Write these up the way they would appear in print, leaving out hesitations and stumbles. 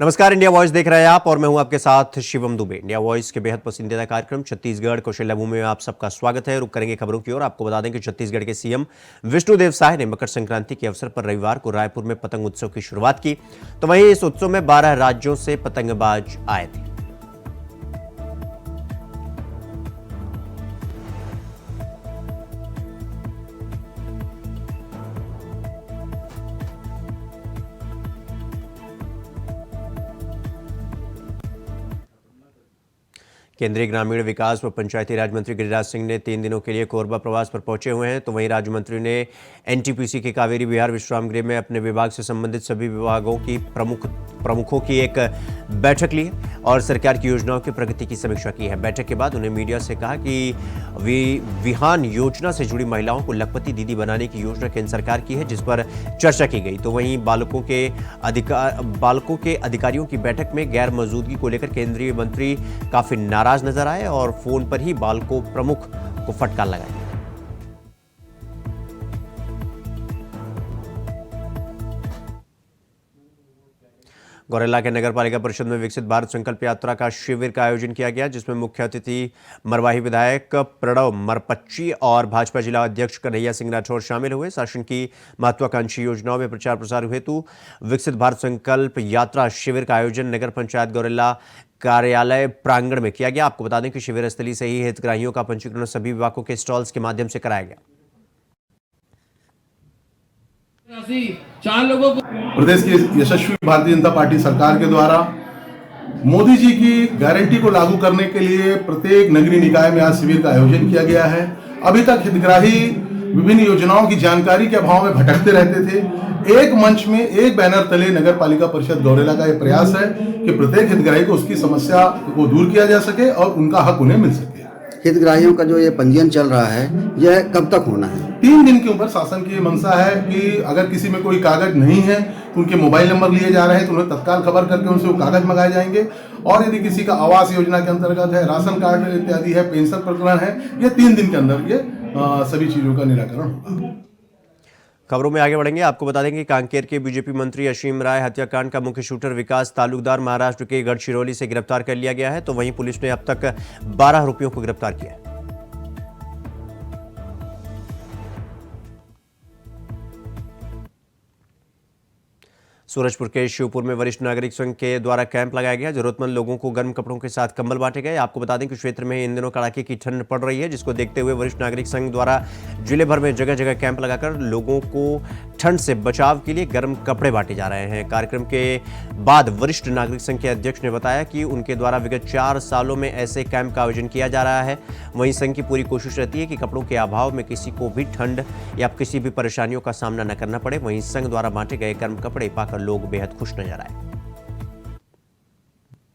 नमस्कार, India voice देख रहे हैं आप और मैं हूं आपके साथ शिवम दुबे। इंडिया वॉइस के बेहद पसंदीदा कार्यक्रम छत्तीसगढ़ कौशल्या भूमि में आप सबका स्वागत है। रुक करेंगे खबरों की ओर। आपको बता दें कि छत्तीसगढ़ के सीएम विष्णुदेव साय ने मकर संक्रांति के अवसर पर रविवार को रायपुर में पतंग उत्सव की शुरुआत की। तो वहीं इस उत्सव में 12 राज्यों से पतंगबाज आए थे। केंद्रीय ग्रामीण विकास व पंचायती राज मंत्री गिरिराज सिंह ने 3 दिनों के लिए कोरबा प्रवास पर पहुंचे हुए हैं। तो वहीं राज्य मंत्री ने एनटीपीसी के कावेरी विहार विश्राम गृह में अपने विभाग से संबंधित सभी विभागों की प्रमुखों की एक बैठक ली और सरकार की योजनाओं की प्रगति की समीक्षा की है। बैठक के बाद उन्हें मीडिया से कहा कि विहान योजना से जुड़ी महिलाओं को लखपति दीदी बनाने की योजना केंद्र सरकार की है, जिस पर चर्चा की गई। तो वहीं बालकों के अधिकारियों की बैठक में गैर मौजूदगी को लेकर केंद्रीय मंत्री काफी नाराज नजर आए और फोन पर ही बालकों प्रमुख को फटकार लगाई। गौरेला के नगर पालिका परिषद में विकसित भारत संकल्प यात्रा का शिविर का आयोजन किया गया, जिसमें मुख्य अतिथि मरवाही विधायक प्रणव मरपच्ची और भाजपा जिला अध्यक्ष कन्हैया सिंह राठौर शामिल हुए। शासन की महत्वाकांक्षी योजनाओं में प्रचार प्रसार हेतु विकसित भारत संकल्प यात्रा शिविर का आयोजन नगर पंचायत गौरेला कार्यालय प्रांगण में किया गया। आपको बता दें कि शिविर स्थली से ही हितग्राहियों का पंजीकरण सभी विभागों के स्टॉल्स के माध्यम से कराया गया। प्रदेश की यशस्वी भारतीय जनता पार्टी सरकार के द्वारा मोदी जी की गारंटी को लागू करने के लिए प्रत्येक नगरीय निकाय में आज शिविर का आयोजन किया गया है। अभी तक हितग्राही विभिन्न योजनाओं की जानकारी के अभाव में भटकते रहते थे। एक मंच में एक बैनर तले नगर पालिका परिषद गौरेला का यह प्रयास है कि प्रत्येक हितग्राही को उसकी समस्या को दूर किया जा सके और उनका हक उन्हें मिल सके। हितग्राहियों का जो ये पंजीयन चल रहा है, यह कब तक होना है? 3 दिन के ऊपर शासन की मंशा है कि अगर किसी में कोई कागज नहीं है तो उनके मोबाइल नंबर लिए जा रहे हैं तो उन्हें तत्काल खबर करके उनसे वो कागज मंगाए जाएंगे। और यदि किसी का आवास योजना के अंतर्गत है, राशन कार्ड इत्यादि है, पेंशन प्रकरण है, ये 3 दिन के अंदर ये सभी चीजों का निराकरण होगा। खबरों में आगे बढ़ेंगे। आपको बता दें कि कांकेर के बीजेपी मंत्री असीम राय हत्याकांड का मुख्य शूटर विकास तालुकदार महाराष्ट्र के गढ़चिरौली से गिरफ्तार कर लिया गया है। तो वहीं पुलिस ने अब तक 12 आरोपियों को गिरफ्तार किया है। सूरजपुर के शिवपुर में वरिष्ठ नागरिक संघ के द्वारा कैंप लगाया गया। जरूरतमंद लोगों को गर्म कपड़ों के साथ कंबल बांटे गए। आपको बता दें कि क्षेत्र में इन दिनों कड़ाके की ठंड पड़ रही है, जिसको देखते हुए वरिष्ठ नागरिक संघ द्वारा जिले भर में जगह जगह कैंप लगाकर लोगों को ठंड से बचाव के लिए गर्म कपड़े बांटे जा रहे हैं। कार्यक्रम के बाद वरिष्ठ नागरिक संघ के अध्यक्ष ने बताया कि उनके द्वारा विगत 4 सालों में ऐसे कैंप का आयोजन किया जा रहा है। वहीं संघ की पूरी कोशिश रहती है कि कपड़ों के अभाव में किसी को भी ठंड या किसी भी परेशानियों का सामना न करना पड़े। वहीं संघ द्वारा बांटे गए गर्म कपड़े पाकर लोग बेहद खुश नजर आए।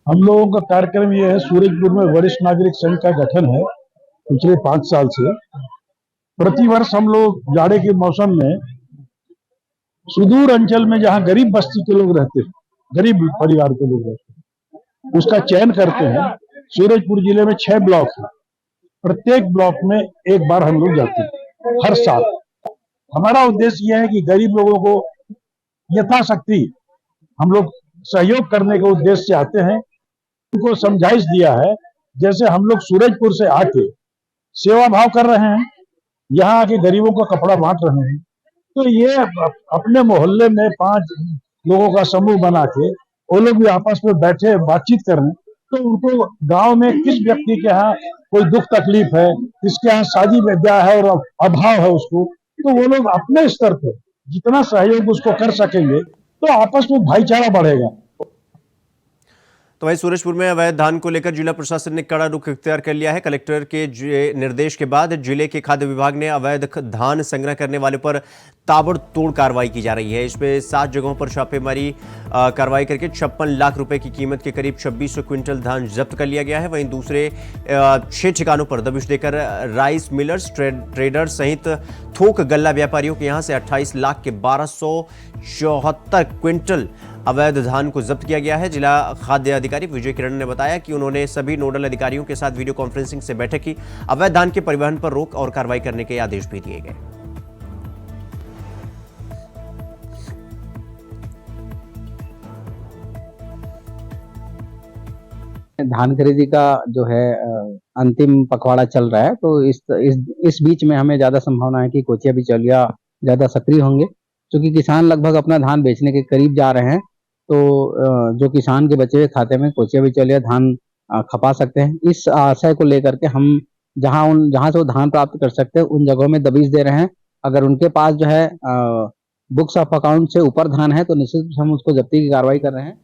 हम लोगों का कार्यक्रम यह है, सूरजपुर में वरिष्ठ नागरिक संघ का गठन है पिछले 5 साल से। प्रतिवर्ष हम लोग जाड़े के मौसम में सुदूर अंचल में जहां गरीब बस्ती के लोग रहते हैं, गरीब परिवार के लोग रहते हैं, उसका चयन करते हैं। सूरजपुर जिले में 6 ब्लॉक है। प्रत्येक ब्लॉक में एक बार हम लोग जाते हैं हर साल। हमारा उद्देश्य यह है कि गरीब लोगों को यथाशक्ति हम लोग सहयोग करने के उद्देश्य से आते हैं। उनको समझाइश दिया है, जैसे हम लोग सूरजपुर से आके सेवा भाव कर रहे हैं, यहाँ आके गरीबों का कपड़ा बांट रहे हैं। तो ये अपने मोहल्ले में 5 लोगों का समूह बना के वो लोग भी आपस में बैठे बातचीत करें, तो उनको गांव में किस व्यक्ति के यहाँ कोई दुख तकलीफ है, किसके यहाँ शादी ब्याह है और अभाव है उसको, तो वो लोग अपने स्तर पर जितना सहयोग उसको कर सकेंगे तो आपस में भाईचारा बढ़ेगा। तो वहीं सूरजपुर में अवैध धान को लेकर जिला प्रशासन ने कड़ा रुख इख्तियार कर लिया है। कलेक्टर के निर्देश के बाद जिले के खाद्य विभाग ने अवैध धान संग्रह करने वाले पर ताबड़तोड़ कार्रवाई की जा रही है। इसमें 7 जगहों पर छापेमारी कार्रवाई करके 56 लाख रुपए की कीमत के करीब 2600 क्विंटल धान जब्त कर लिया गया है। वहीं दूसरे 6 ठिकानों पर दबिश देकर राइस मिलर्स, ट्रेडर्स सहित थोक गल्ला व्यापारियों के यहां से 28 लाख के 1274 क्विंटल अवैध धान को जब्त किया गया है। जिला खाद्य अधिकारी विजय किरण ने बताया कि उन्होंने सभी नोडल अधिकारियों के साथ वीडियो कॉन्फ्रेंसिंग से बैठक की। अवैध धान के परिवहन पर रोक और कार्रवाई करने के आदेश भी दिए गए। धान खरीदी का जो है अंतिम पखवाड़ा चल रहा है, तो इस बीच में हमें ज्यादा संभावना है कि कोचिया बिचौलिया ज्यादा सक्रिय होंगे, क्योंकि किसान लगभग अपना धान बेचने के करीब जा रहे हैं। तो जो किसान के बचे हुए खाते में कोचिया बिचौलिया धान खपा सकते हैं। इस आशय को लेकर के हम जहां से वो धान प्राप्त कर सकते हैं उन जगहों में दबिश दे रहे हैं। अगर उनके पास जो है बुक्स ऑफ अकाउंट से ऊपर धान है तो निश्चित रूप से हम उसको जब्ती की कार्रवाई कर रहे हैं।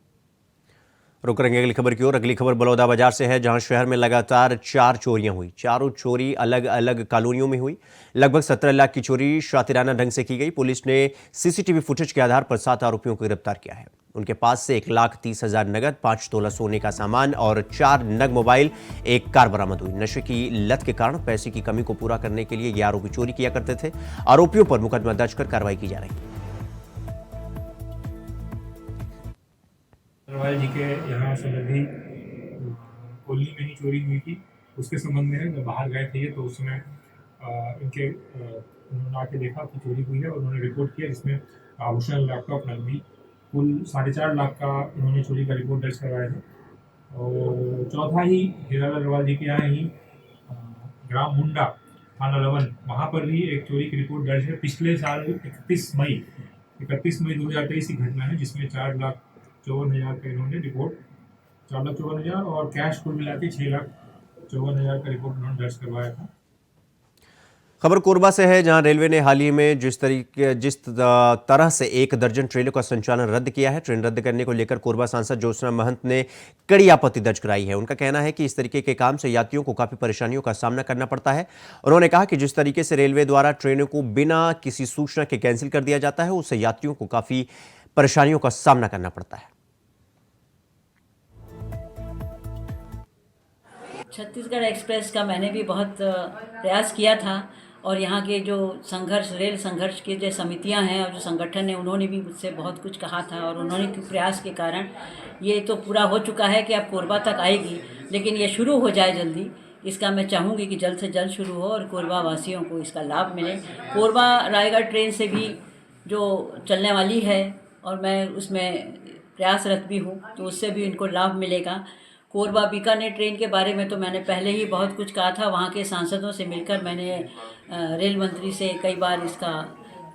रुक करेंगे अगली खबर की ओर। अगली खबर बलौदा बाजार से है, जहां शहर में लगातार 4 चोरियां हुई। चारों चोरी अलग अलग कॉलोनियों में हुई। लगभग 17 लाख की चोरी शातिराना ढंग से की गई। पुलिस ने सीसीटीवी फुटेज के आधार पर 7 आरोपियों को गिरफ्तार किया है। उनके पास से 1,30,000 नगद, 5 तोला सोने का सामान और 4 नग मोबाइल, एक कार बरामद हुई। नशे की लत के कारण पैसे की कमी को पूरा करने के लिए ये आरोपी चोरी किया करते थे। आरोपियों पर मुकदमा दर्ज कर कार्रवाई की जा रही है। अग्रवाल जी के यहाँ संबंधी कॉलोनी में ही चोरी हुई थी। उसके संबंध में जब बाहर गए थे तो उस समय उन्होंने आके देखा कि चोरी हुई है और उन्होंने रिपोर्ट किया, जिसमें आभूषण, लैपटॉप, नकदी कुल 4.5 लाख का उन्होंने चोरी का रिपोर्ट दर्ज करवाया था। और चौथा ही हीरालाल अग्रवाल जी के यहाँ ही ग्राम मुंडा थाना लवन, वहाँ पर भी एक चोरी की रिपोर्ट दर्ज है। पिछले साल 31 मई 2023 की घटना है, जिसमें 4,54,000 का इन्होंने रिपोर्ट, 4,54,000 और कैश कुल मिला के 6,54,000 का रिपोर्ट उन्होंने दर्ज करवाया था। खबर कोरबा से है, जहां रेलवे ने हाल ही में जिस तरह से 1 दर्जन ट्रेनों का संचालन रद्द किया है। ट्रेन रद्द करने को लेकर कोरबा सांसद ज्योत्सना महंत ने कड़ी आपत्ति दर्ज कराई है। उनका कहना है कि इस तरीके के काम से यात्रियों को काफी परेशानियों का सामना करना पड़ता है। उन्होंने कहा कि जिस तरीके से रेलवे द्वारा ट्रेनों को बिना किसी सूचना के कैंसिल कर दिया जाता है, उससे यात्रियों को काफी परेशानियों का सामना करना पड़ता है। छत्तीसगढ़ एक्सप्रेस का मैंने भी बहुत प्रयास किया था, और यहाँ के जो रेल संघर्ष की जो समितियाँ हैं और जो संगठन है, उन्होंने भी मुझसे बहुत कुछ कहा था, और उन्होंने के प्रयास के कारण ये तो पूरा हो चुका है कि अब कोरबा तक आएगी, लेकिन ये शुरू हो जाए जल्दी। इसका मैं चाहूँगी कि जल्द से जल्द शुरू हो और कोरबा वासियों को इसका लाभ मिले। कोरबा रायगढ़ ट्रेन से भी जो चलने वाली है और मैं उसमें प्रयासरत भी हूँ, तो उससे भी इनको लाभ मिलेगा। कोरबा बीकानेर ट्रेन के बारे में तो मैंने पहले ही बहुत कुछ कहा था। वहाँ के सांसदों से मिलकर मैंने रेल मंत्री से कई बार इसका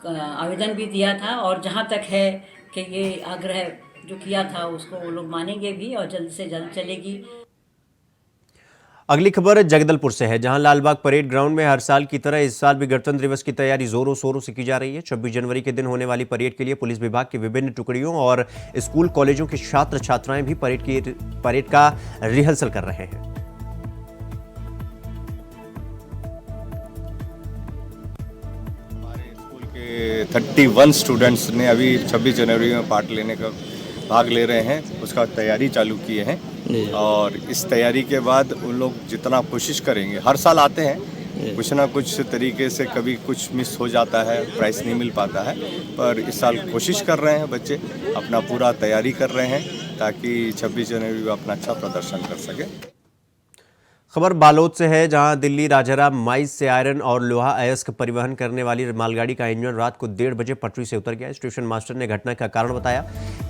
आवेदन भी दिया था, और जहाँ तक है कि ये आग्रह जो किया था उसको वो लोग मानेंगे भी और जल्द से जल्द चलेगी। अगली खबर जगदलपुर से है, जहां लालबाग परेड ग्राउंड में हर साल की तरह इस साल भी गणतंत्र दिवस की तैयारी जोरों शोरों से की जा रही है। 26 जनवरी के दिन होने वाली परेड के लिए पुलिस विभाग की विभिन्न टुकड़ियों और स्कूल कॉलेजों के छात्र छात्राएं भी परेड का रिहर्सल कर रहे हैं। हमारे स्कूल के 31 स्टूडेंट्स ने अभी 26 जनवरी में भाग ले रहे हैं, उसका तैयारी चालू किए हैं। और इस तैयारी के बाद उन लोग जितना कोशिश करेंगे, हर साल आते हैं, कुछ ना कुछ तरीके से कभी कुछ मिस हो जाता है, प्राइस नहीं मिल पाता है, पर इस साल कोशिश कर रहे हैं बच्चे, अपना पूरा तैयारी कर रहे हैं ताकि 26 जनवरी को अपना अच्छा प्रदर्शन कर सके। खबर बालोद से है, जहां दिल्ली राजाराम माइज से आयरन और लोहा अयस्क परिवहन करने वाली मालगाड़ी का इंजन रात को 1:30 बजे पटरी से उतर गया। स्टेशन मास्टर ने घटना का कारण बताया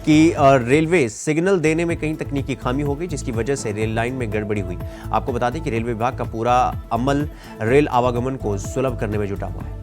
कि रेलवे सिग्नल देने में कहीं तकनीकी खामी हो गई, जिसकी वजह से रेल लाइन में गड़बड़ी हुई। आपको बता दें कि रेलवे विभाग का पूरा अमल रेल आवागमन को सुलभ करने में जुटा हुआ है।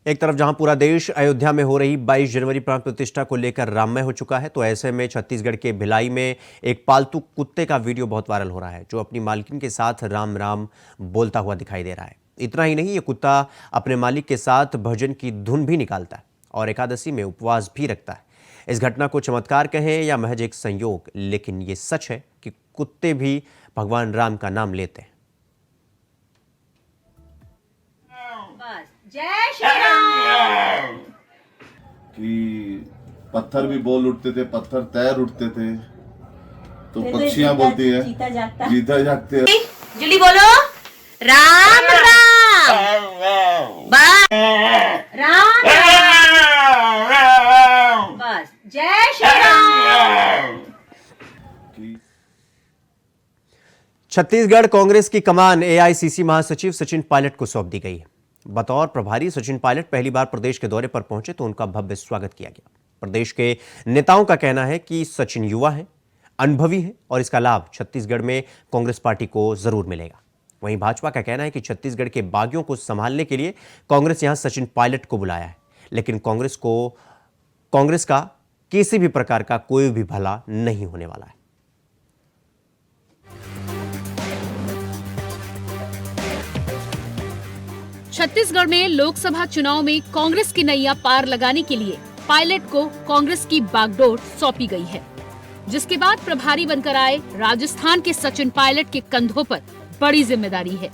एक तरफ जहां पूरा देश अयोध्या में हो रही 22 जनवरी प्राण प्रतिष्ठा को लेकर राममय हो चुका है, तो ऐसे में छत्तीसगढ़ के भिलाई में एक पालतू कुत्ते का वीडियो बहुत वायरल हो रहा है, जो अपनी मालकिन के साथ राम राम बोलता हुआ दिखाई दे रहा है। इतना ही नहीं, ये कुत्ता अपने मालिक के साथ भजन की धुन भी निकालता है और एकादशी में उपवास भी रखता है। इस घटना को चमत्कार कहें या महज एक संयोग, लेकिन ये सच है कि कुत्ते भी भगवान राम का नाम लेते हैं। जय श्री राम। कि पत्थर भी बोल उठते थे, पत्थर तैर उठते थे, तो पक्षियां बोलती है जीता जागते। जल्दी बोलो, राम राम राम, बस जय श्री राम। छत्तीसगढ़ कांग्रेस की कमान एआईसीसी महासचिव सचिन पायलट को सौंप दी गई है। बतौर प्रभारी सचिन पायलट पहली बार प्रदेश के दौरे पर पहुंचे तो उनका भव्य स्वागत किया गया। प्रदेश के नेताओं का कहना है कि सचिन युवा है, अनुभवी है और इसका लाभ छत्तीसगढ़ में कांग्रेस पार्टी को जरूर मिलेगा। वहीं भाजपा का कहना है कि छत्तीसगढ़ के बागियों को संभालने के लिए कांग्रेस यहां सचिन पायलट को बुलाया है, लेकिन कांग्रेस का किसी भी प्रकार का कोई भी भला नहीं होने वाला है। छत्तीसगढ़ में लोकसभा चुनाव में कांग्रेस की नैया पार लगाने के लिए पायलट को कांग्रेस की बागडोर सौंपी गई है, जिसके बाद प्रभारी बनकर आए राजस्थान के सचिन पायलट के कंधों पर बड़ी जिम्मेदारी है।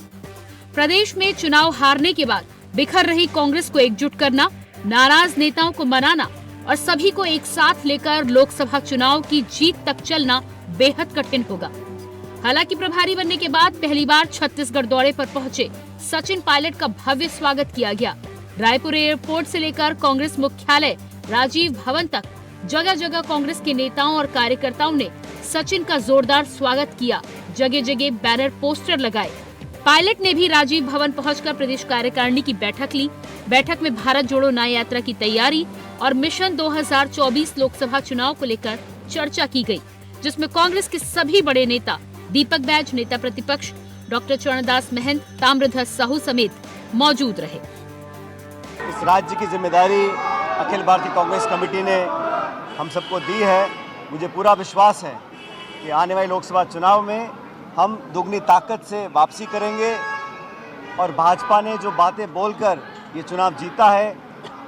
प्रदेश में चुनाव हारने के बाद बिखर रही कांग्रेस को एकजुट करना, नाराज नेताओं को मनाना और सभी को एक साथ लेकर लोकसभा चुनाव की जीत तक चलना बेहद कठिन होगा। हालांकि प्रभारी बनने के बाद पहली बार छत्तीसगढ़ दौरे पर पहुंचे सचिन पायलट का भव्य स्वागत किया गया। रायपुर एयरपोर्ट से लेकर कांग्रेस मुख्यालय राजीव भवन तक जगह जगह कांग्रेस के नेताओं और कार्यकर्ताओं ने सचिन का जोरदार स्वागत किया। जगह जगह बैनर पोस्टर लगाए। पायलट ने भी राजीव भवन पहुंचकर प्रदेश कार्यकारिणी की बैठक ली। बैठक में भारत जोड़ो न्याय यात्रा की तैयारी और मिशन 2024 लोकसभा चुनाव को लेकर चर्चा की गई, जिसमें कांग्रेस के सभी बड़े नेता दीपक बैज, नेता प्रतिपक्ष डॉक्टर चरणदास महंत, ताम्रध्वज साहू समेत मौजूद रहे। इस राज्य की जिम्मेदारी अखिल भारतीय कांग्रेस कमेटी ने हम सबको दी है। मुझे पूरा विश्वास है कि आने वाले लोकसभा चुनाव में हम दुगनी ताकत से वापसी करेंगे और भाजपा ने जो बातें बोलकर ये चुनाव जीता है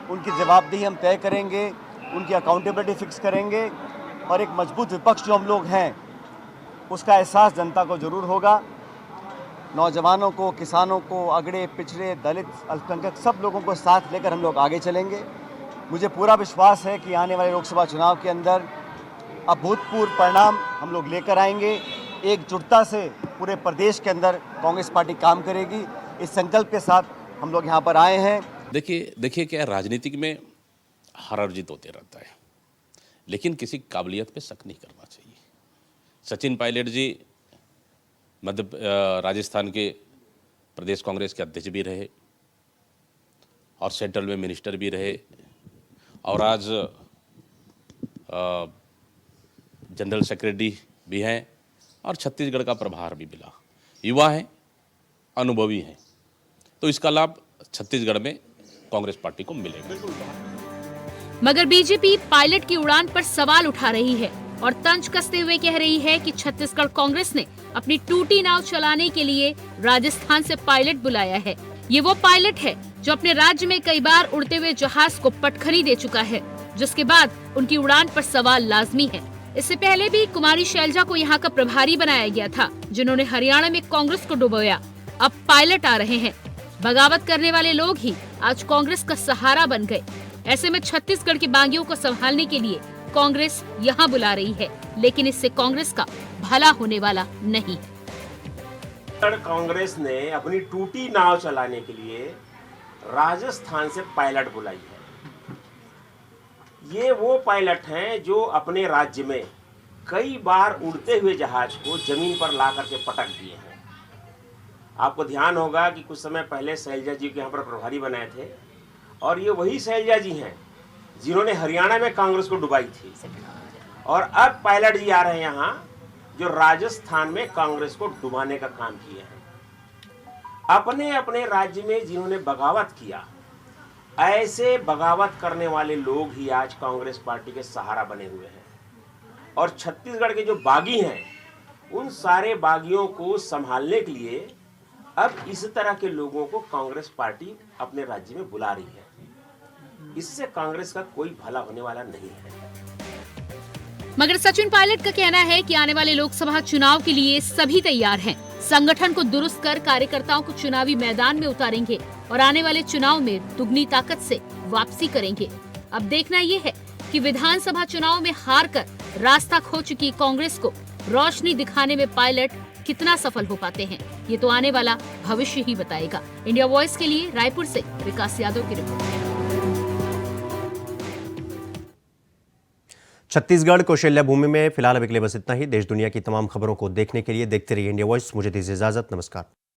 उनकी जवाबदेही हम तय करेंगे, उनकी अकाउंटेबिलिटी फिक्स करेंगे और एक मजबूत विपक्ष जो हम लोग हैं उसका एहसास जनता को जरूर होगा। नौजवानों को, किसानों को, अगड़े पिछड़े, दलित, अल्पसंख्यक सब लोगों को साथ लेकर हम लोग आगे चलेंगे। मुझे पूरा विश्वास है कि आने वाले लोकसभा चुनाव के अंदर अभूतपूर्व परिणाम हम लोग लेकर आएंगे। एकजुटता से पूरे प्रदेश के अंदर कांग्रेस पार्टी काम करेगी, इस संकल्प के साथ हम लोग यहाँ पर आए हैं। देखिए क्या राजनीतिक में हार और जीत होते रहता है, लेकिन किसी काबिलियत पे शक नहीं करना चाहिए। सचिन पायलट जी राजस्थान के प्रदेश कांग्रेस के अध्यक्ष भी रहे और सेंट्रल में मिनिस्टर भी रहे और आज जनरल सेक्रेटरी भी हैं और छत्तीसगढ़ का प्रभार भी मिला। युवा हैं, अनुभवी हैं, तो इसका लाभ छत्तीसगढ़ में कांग्रेस पार्टी को मिलेगा। मगर बीजेपी पायलट की उड़ान पर सवाल उठा रही है और तंज कसते हुए कह रही है कि छत्तीसगढ़ कांग्रेस ने अपनी टूटी नाव चलाने के लिए राजस्थान से पायलट बुलाया है। ये वो पायलट है जो अपने राज्य में कई बार उड़ते हुए जहाज को पटखनी दे चुका है, जिसके बाद उनकी उड़ान पर सवाल लाजमी है। इससे पहले भी कुमारी शैलजा को यहाँ का प्रभारी बनाया गया था, जिन्होंने हरियाणा में कांग्रेस को डुबोया। अब पायलट आ रहे हैं। बगावत करने वाले लोग ही आज कांग्रेस का सहारा बन गए। ऐसे में छत्तीसगढ़ के बागियों को संभालने के लिए कांग्रेस यहाँ बुला रही है, लेकिन इससे कांग्रेस का भला होने वाला नहीं। कांग्रेस ने अपनी टूटी नाव चलाने के लिए राजस्थान से पायलट बुलाई है। ये वो पायलट हैं जो अपने राज्य में कई बार उड़ते हुए जहाज को जमीन पर ला करके पटक दिए हैं। आपको ध्यान होगा कि कुछ समय पहले शैलजा जी के यहाँ पर प्रभारी बनाए थे और ये वही शैलजा जी हैं जिन्होंने हरियाणा में कांग्रेस को डुबाई थी। और अब पायलट जी आ रहे हैं यहाँ जो राजस्थान में कांग्रेस को डुबाने का काम किए हैं। अपने अपने राज्य में जिन्होंने बगावत किया, ऐसे बगावत करने वाले लोग ही आज कांग्रेस पार्टी के सहारा बने हुए हैं। और छत्तीसगढ़ के जो बागी हैं, उन सारे बागियों को संभालने के लिए अब इस तरह के लोगों को कांग्रेस पार्टी अपने राज्य में बुला रही है। इससे कांग्रेस का कोई भला होने वाला नहीं है। मगर सचिन पायलट का कहना है कि आने वाले लोकसभा चुनाव के लिए सभी तैयार हैं। संगठन को दुरुस्त कर कार्यकर्ताओं को चुनावी मैदान में उतारेंगे और आने वाले चुनाव में दुगनी ताकत से वापसी करेंगे। अब देखना ये है कि विधानसभा चुनाव में हार कर रास्ता खो चुकी कांग्रेस को रोशनी दिखाने में पायलट कितना सफल हो पाते हैं, ये तो आने वाला भविष्य ही बताएगा। इंडिया वॉइस के लिए रायपुर से विकास यादव की रिपोर्ट। छत्तीसगढ़ कौशल्या भूमि में फिलहाल अभी के लिए बस इतना ही। देश दुनिया की तमाम खबरों को देखने के लिए देखते रहिए इंडिया वॉइस। मुझे दीजिए इजाजत। नमस्कार।